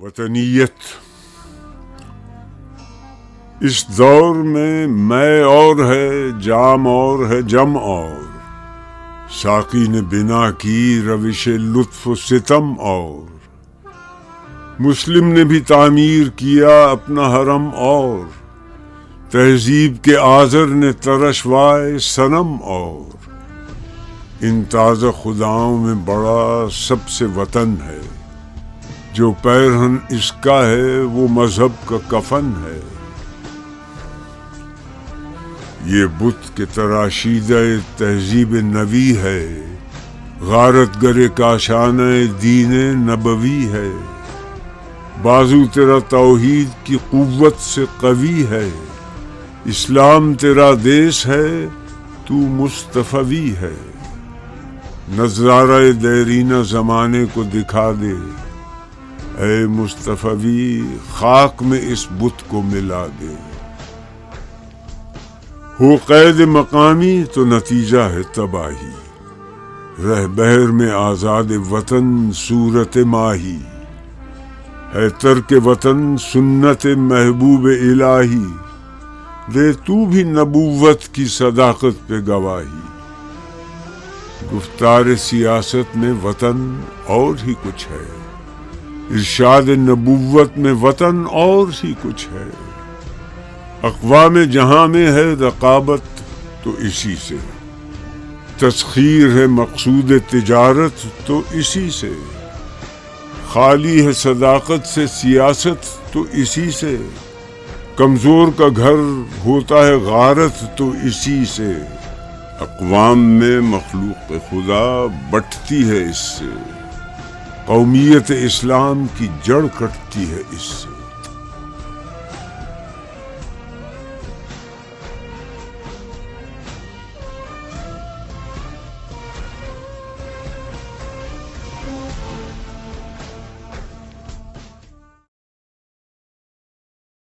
وطنیت اس دور میں اور ہے جام اور ہے جم اور ساقی نے بنا کی روش لطف و ستم اور مسلم نے بھی تعمیر کیا اپنا حرم اور تہذیب کے آذر نے ترشوائے صنم اور ان تازہ خداؤں میں بڑا سب سے وطن ہے جو پیرہن اس کا ہے وہ مذہب کا کفن ہے یہ بت کے تراشیدہ تہذیب نبی ہے غارت گر کاشانہ دین نبوی ہے بازو تیرا توحید کی قوت سے قوی ہے اسلام تیرا دیس ہے تو مصطفی ہے نظارہ دیرینہ زمانے کو دکھا دے اے مصطفی خاک میں اس بت کو ملا دے ہو قید مقامی تو نتیجہ ہے تباہی رہ بہر میں آزاد وطن صورت ماہی ہے ترک وطن سنت محبوب الہی دے تو بھی نبوت کی صداقت پہ گواہی گفتار سیاست میں وطن اور ہی کچھ ہے ارشاد نبوت میں وطن اور ہی کچھ ہے اقوام جہاں میں ہے رقابت تو اسی سے تسخیر ہے مقصود تجارت تو اسی سے خالی ہے صداقت سے سیاست تو اسی سے کمزور کا گھر ہوتا ہے غارت تو اسی سے اقوام میں مخلوق خدا بٹتی ہے اس سے قومیت اسلام کی جڑ کٹتی ہے اس سے